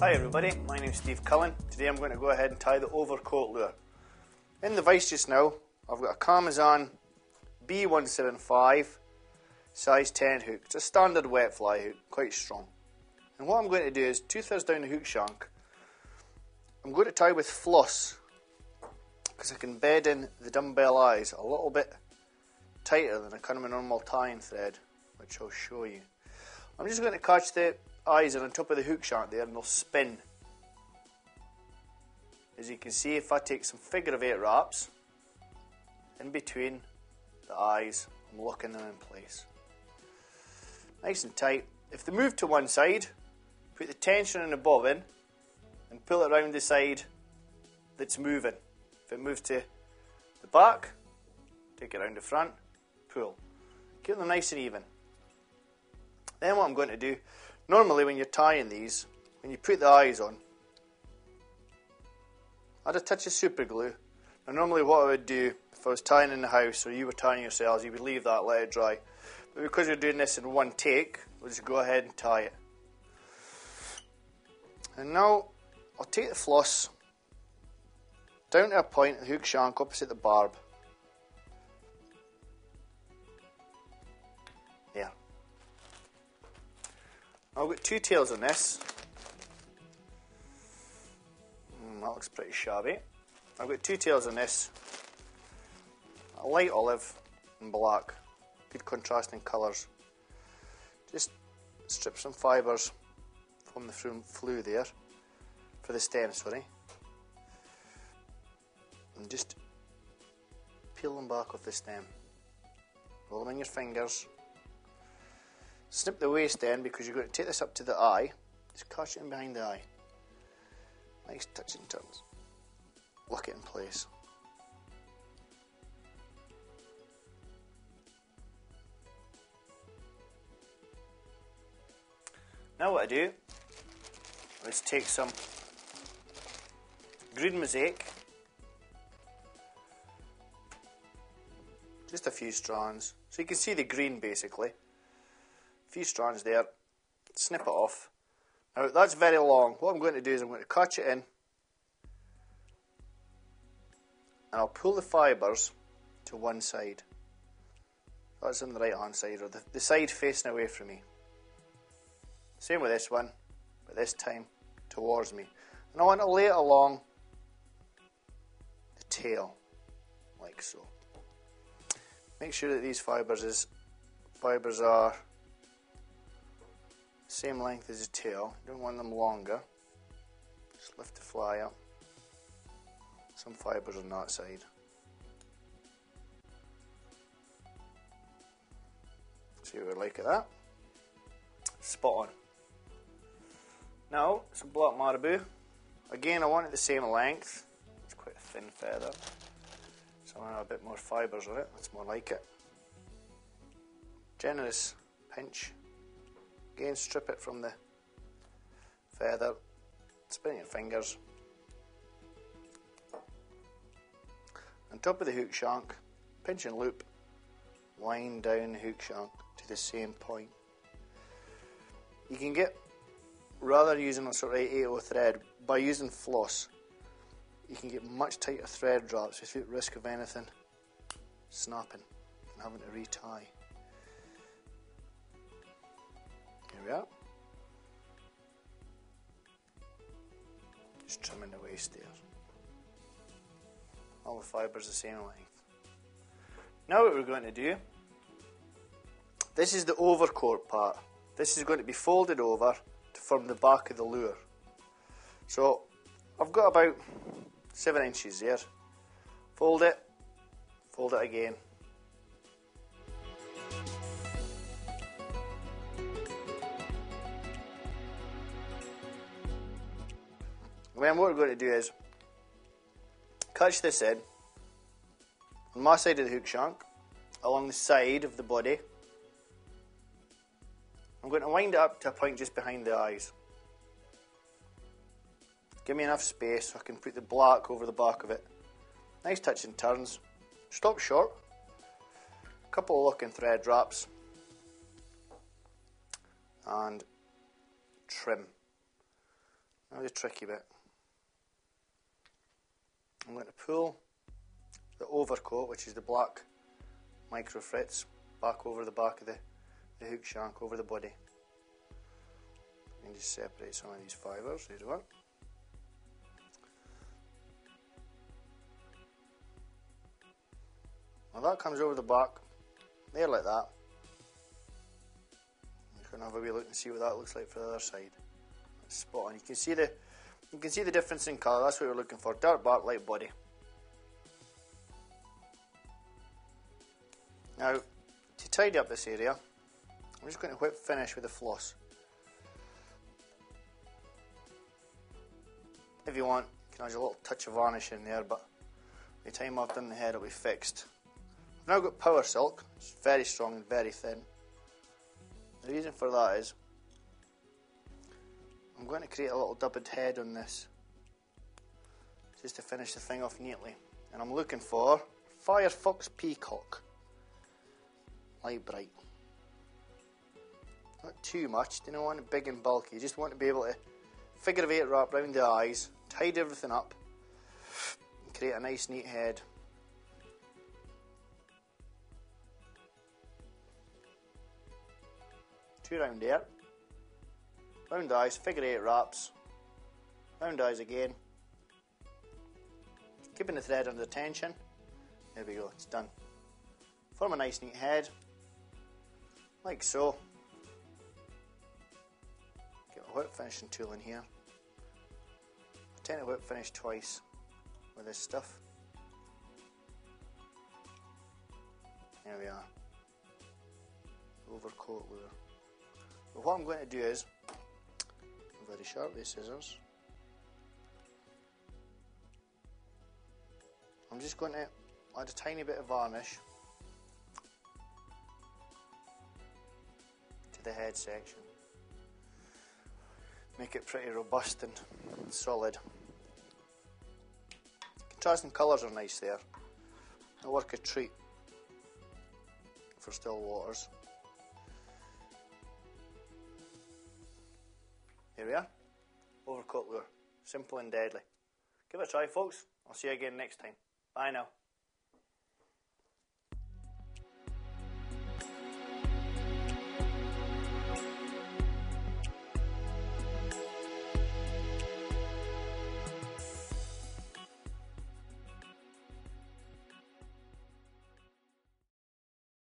Hi everybody, my name's Steve Cullen. Today I'm going to go ahead and tie the Overcoat lure. In the vise just now, I've got a Camazon B175 size 10 hook. It's a standard wet fly hook, quite strong. And what I'm going to do is 2/3 down the hook shank, I'm going to tie with floss because I can bed in the dumbbell eyes a little bit tighter than a kind of a normal tying thread, which I'll show you. I'm just going to catch the eyes on top of the hook shank there and they'll spin. As you can see, if I take some figure of 8 wraps in between the eyes, I'm locking them in place. Nice and tight. If they move to one side, put the tension in the bobbin and pull it around the side that's moving. If it moves to the back, take it around the front, pull. Keep them nice and even. Then what I'm going to do, normally when you're tying these, when you put the eyes on, add a touch of super glue. Now normally what I would do, if I was tying in the house or you were tying yourselves, you would leave that, let it dry. But because you're doing this in one take, we'll just go ahead and tie it. And now I'll take the floss down to a point in the hook shank opposite the barb. There. I've got 2 tails on this. That looks pretty shabby. I've got 2 tails on this. A light olive and black. Good contrasting colours. Just strip some fibres from the flue there. For the stem, sorry. And just peel them back off the stem. Roll them in your fingers. Snip the waist end because you're going to take this up to the eye. Just catch it in behind the eye. Nice touch and turns. Lock it in place. Now what I do is take some green mosaic, just a few strands, so you can see the green basically. A few strands there, snip it off. Now that's very long. What I'm going to do is I'm going to catch it in and I'll pull the fibres to one side. That's on the right hand side, or the side facing away from me. Same with this one, but this time towards me. And I want to lay it along the tail, like so. Make sure that these fibres are same length as the tail. You don't want them longer. Just lift the fly up. Some fibres on that side. See what we like at that. Spot on. Now, some black marabou. Again, I want it the same length. It's quite a thin feather. So I want a bit more fibres on it. That's more like it. Generous pinch. Again, strip it from the feather, spin your fingers. On top of the hook shank, pinch and loop, wind down the hook shank to the same point. You can get, rather using a sort of 8/0 thread, by using floss, you can get much tighter thread drops without risk of anything snapping and having to retie. Here we are. Just trimming the waist there. All the fibres the same length. Now what we're going to do, this is the overcoat part. This is going to be folded over to form the back of the lure. So I've got about 7 inches there. Fold it again. Then what we're going to do is catch this in on my side of the hook shank, along the side of the body. I'm going to wind it up to a point just behind the eyes. Give me enough space so I can put the black over the back of it. Nice touch and turns. Stop short. A couple of locking thread wraps. And trim. Now the tricky bit. I'm going to pull the overcoat, which is the black micro frets, back over the back of the hook shank, over the body. And just separate some of these fibres. There we go. Now that comes over the back, there like that. I'm just going to have a wee look and see what that looks like for the other side. That's spot on. You can see the difference in colour. That's what we're looking for. Dark back, light body. Now, to tidy up this area, I'm just going to whip finish with a floss. If you want, you can add a little touch of varnish in there, but by the time I've done the head, it'll be fixed. I've now got power silk. It's very strong and very thin. The reason for that is I'm going to create a little doubled head on this, just to finish the thing off neatly. And I'm looking for Firefox Peacock. Light bright. Not too much, you don't want it big and bulky. You just want to be able to figure of 8 wrap around the eyes, tidy everything up, and create a nice neat head. Two round there. Round eyes, figure 8 wraps. Round eyes again. Keeping the thread under tension. There we go, it's done. Form a nice neat head. Like so. Get a whip finishing tool in here. I tend to whip finish twice with this stuff. There we are. Overcoat lure. But what I'm going to do is, very sharp with scissors, I'm just going to add a tiny bit of varnish to the head section. Make it pretty robust and solid. Contrasting colours are nice there. They'll work a treat for still waters. Here we are. Overcoat lure. Simple and deadly. Give it a try, folks. I'll see you again next time. Bye now.